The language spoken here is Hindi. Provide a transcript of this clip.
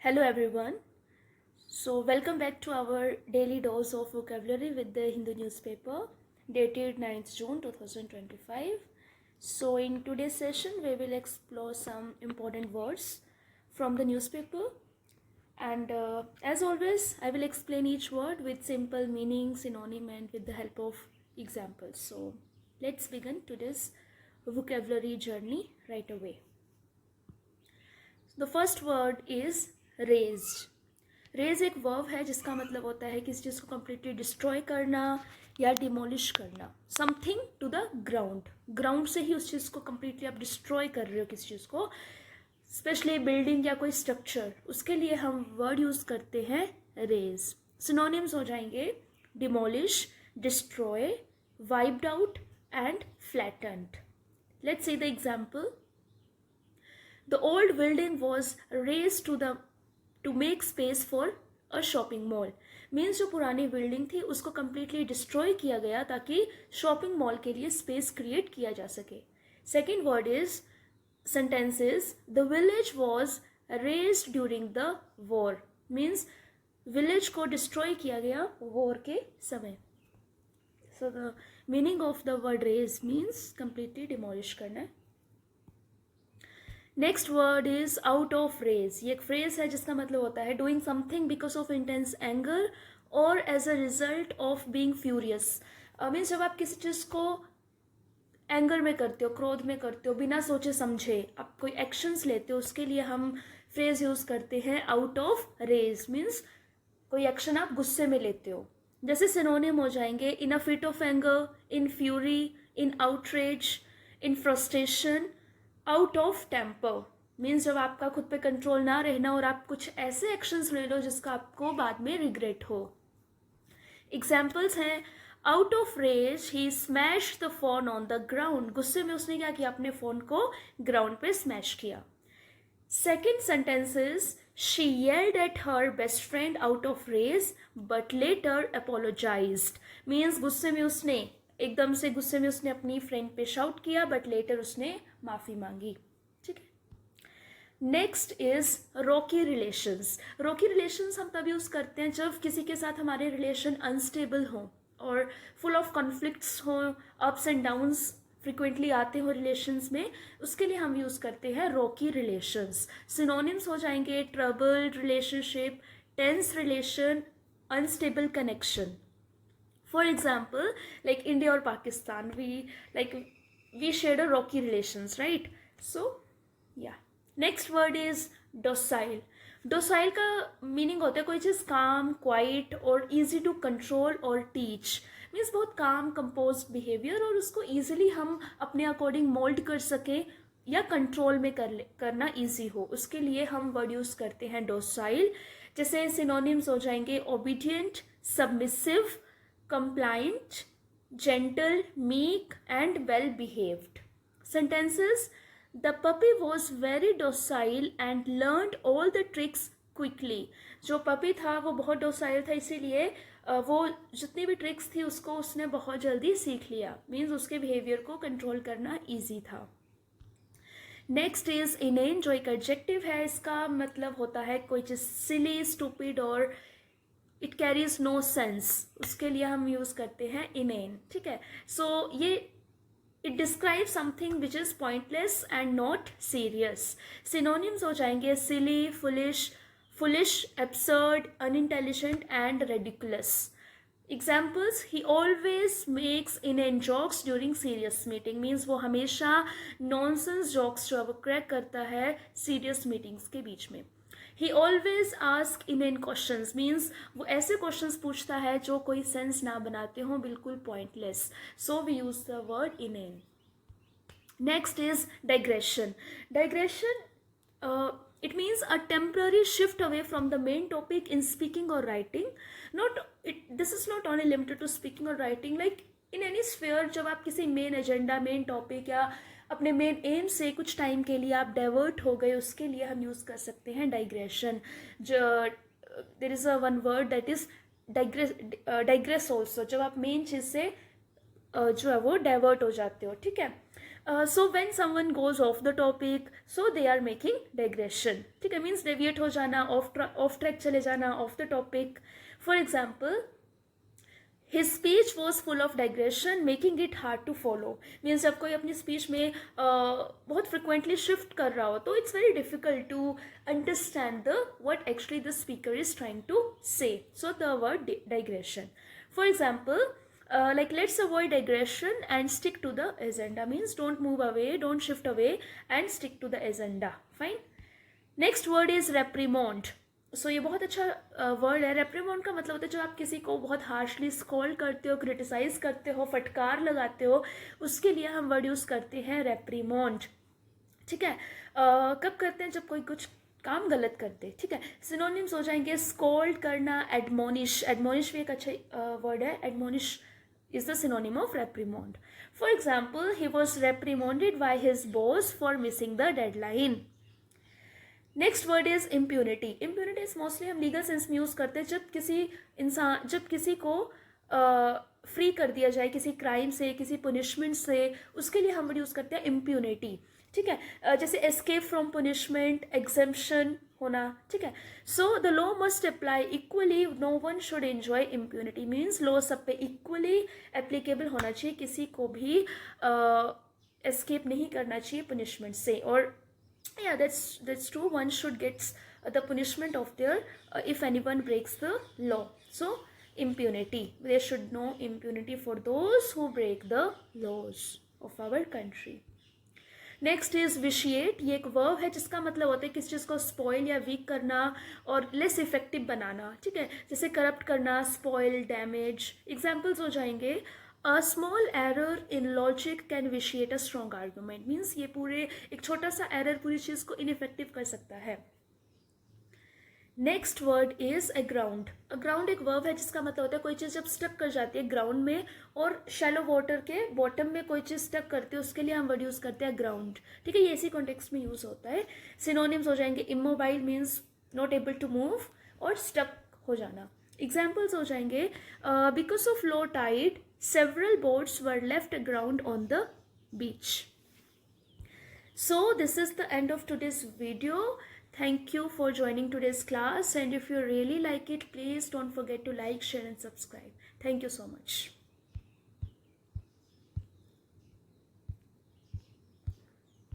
Hello everyone. So welcome back to our daily dose of vocabulary with the Hindu newspaper dated 9th June 2025. So in today's session we will explore some important words from the newspaper and as always I will explain each word with simple meaning, synonym and with the help of examples. So let's begin today's vocabulary journey right away. The first word is raised. Raise एक वर्ब है जिसका मतलब होता है किसी चीज़ को कम्प्लीटली डिस्ट्रॉय करना या डिमोलिश करना, something to the ground. Ground से ही उस चीज़ को कम्प्लीटली आप डिस्ट्रॉय कर रहे हो, किसी चीज़ को, स्पेशली बिल्डिंग या कोई स्ट्रक्चर, उसके लिए हम वर्ड यूज़ करते हैं रेज. सिनोनिम्स हो जाएंगे demolish, destroy, wiped out and flattened. Let's see the example. The old building was razed to make space for a shopping mall. Means जो पुरानी बिल्डिंग थी उसको कम्प्लीटली डिस्ट्रॉय किया गया ताकि शॉपिंग मॉल के लिए स्पेस क्रिएट किया जा सके. Second word is sentences. The village was razed during the war. Means village को डिस्ट्रॉय किया गया वॉर के समय. So the meaning of the word raze means completely demolish करना. Next word is out of rage. ये एक फ्रेज है जिसका मतलब होता है doing something because of intense anger और as a result of being furious. Means जब आप किसी चीज़ को एंगर में करते हो, क्रोध में करते हो, बिना सोचे समझे आप कोई एक्शंस लेते हो, उसके लिए हम फ्रेज यूज़ करते हैं आउट ऑफ रेज. मीन्स कोई एक्शन आप गुस्से में लेते हो. जैसे सिनोनिम हो जाएंगे in a fit of anger, in fury, in outrage, in frustration, out of temper. Means जब आपका खुद पे कंट्रोल ना रहना और आप कुछ ऐसे एक्शंस ले लो जिसका आपको बाद में रिग्रेट हो. एग्जाम्पल्स हैं आउट ऑफ रेज ही smash the phone on the ground. गुस्से में उसने क्या किया, अपने फोन को ग्राउंड पे स्मैश किया. Second sentence is she yelled at her best friend out of rage but later apologised. Means गुस्से में उसने एकदम से गुस्से में उसने अपनी फ्रेंड पे शाउट किया बट लेटर उसने माफ़ी मांगी. ठीक है. Next is Rocky relations. Rocky relations हम तब यूज़ करते हैं जब किसी के साथ हमारे रिलेशन अनस्टेबल हों और फुल ऑफ कॉन्फ्लिक्ट्स हों, अप्स एंड डाउन्स फ्रिक्वेंटली आते हो रिलेशंस में, उसके लिए हम यूज़ करते हैं रॉकी रिलेशंस. सिनोनिम्स हो जाएंगे troubled relationship, tense relation, unstable connection. For example, like India or Pakistan, we shared a rocky relations, right? So, yeah. Next word is docile. Docile का meaning होता है कोई चीज़ calm, quiet और easy to control और teach. Means बहुत calm, composed behavior और उसको easily हम अपने according mold कर सकें या कंट्रोल में करना ईजी हो, उसके लिए हम वर्ड यूज़ करते हैं docile. जैसे सिनोनिम्स हो जाएंगे obedient, submissive, compliant, gentle, meek and well behaved. Sentences. The puppy was very docile and learned all the tricks quickly. जो पपी था वो बहुत docile था, इसीलिए वो जितनी भी ट्रिक्स थी उसको उसने बहुत जल्दी सीख लिया. मीन्स उसके बिहेवियर को कंट्रोल करना ईजी था. नेक्स्ट इज इनेन, जो एक एडजेक्टिव है. इसका मतलब होता है कोई चीज़ सिली, स्टूपिड और इट कैरीज नो सेंस, उसके लिए हम यूज़ करते हैं इनेन. ठीक है. सो ये it describe something which is pointless and not serious. Synonyms हो जाएंगे silly, foolish, absurd, unintelligent and ridiculous. Examples. He always makes inane jokes during serious meeting. Means वो हमेशा नॉनसेंस जॉक्स जो है वो क्रैक करता है सीरियस मीटिंग्स के बीच में. He always asks inane questions. Means वो ऐसे questions पूछता है जो कोई सेंस ना बनाते हों, बिल्कुल pointless. So we use the word inane. Next is digression. Digression, it means a temporary shift away from the main topic in speaking or writing. This is not only limited to speaking or writing. Like in any sphere, जब आप किसी मेन एजेंडा, मेन टॉपिक या अपने मेन एम से कुछ टाइम के लिए आप डाइवर्ट हो गए, उसके लिए हम यूज़ कर सकते हैं digression. There is a one word that is digress also, जब आप मेन चीज़ से जो है वो डाइवर्ट हो जाते हो. ठीक है. So when someone goes off the topic so they are making digression. ठीक है, मीन्स डेविएट हो जाना, ऑफ ट्रैक चले जाना, off the topic. For example, his speech was full of digression making it hard to follow. Means जब कोई अपनी स्पीच में बहुत फ्रिक्वेंटली शिफ्ट कर रहा हो तो it's very difficult to understand the what actually the speaker is trying to say. So the word digression. For example, like let's avoid digression and stick to the agenda. Means don't move away, don't shift away and stick to the agenda. Fine. Next word is reprimand. So ये बहुत अच्छा वर्ड है. reprimand का मतलब होता है जब आप किसी को बहुत हार्शली स्कॉल्ड करते हो, क्रिटिसाइज करते हो, फटकार लगाते हो, उसके लिए हम वर्ड यूज़ करते हैं reprimand. ठीक है. कब करते हैं? जब कोई कुछ काम गलत करते. ठीक है. सिनोनिम्स हो जाएंगे स्कॉल्ड करना, एडमोनिश. एडमोनिश भी एक अच्छा वर्ड है. Admonish is the synonym of reprimand. For example, he was reprimanded by his boss for missing the deadline. Next word is impunity. Impunity is mostly हम legal sense में यूज़ करते हैं जब किसी को फ्री कर दिया जाए किसी क्राइम से, किसी पनिशमेंट से, उसके लिए हम यूज़ करते हैं impunity. ठीक है. जैसे एस्केप फ्रॉम पनिशमेंट, एग्जेम्पशन होना. ठीक है. So the law must apply equally, no one should enjoy impunity. Means law सब पे इक्वली एप्लीकेबल होना चाहिए, किसी को भी एस्केप नहीं करना चाहिए पनिशमेंट से. और yeah, that's true, one should get the punishment of their if anyone breaks the law. So impunity, there should no impunity for those who break the laws of our country. Next is vitiate. ये एक वर्ब है जिसका मतलब होता है किसी चीज़ को स्पॉइल या वीक करना और लेस इफेक्टिव बनाना. ठीक है. जैसे करप्ट करना, स्पॉइल, डैमेज. एग्जाम्पल्स हो जाएंगे a small error in logic can vitiate a strong argument. Means ये पूरे एक छोटा सा एरर पूरी चीज़ को इनइफेक्टिव कर सकता है. Next word is aground. Aground एक वर्ब है जिसका मतलब होता है कोई चीज़ जब स्टक कर जाती है ग्राउंड में और शैलो वाटर के बॉटम में कोई चीज़ स्टक करती है, उसके लिए हम वर्ड यूज़ करते हैं ग्राउंड. ठीक है. ये इसी कॉन्टेक्स्ट में यूज़ होता है. सिनोनिम्स हो जाएंगे immobile means not able to move और स्टक हो जाना. एग्जाम्पल्स हो जाएंगे because of low tide several boats were left aground on the beach. So this is the end of today's video. Thank you for joining today's class, and if you really like it, please don't forget to like, share and subscribe. Thank you so much.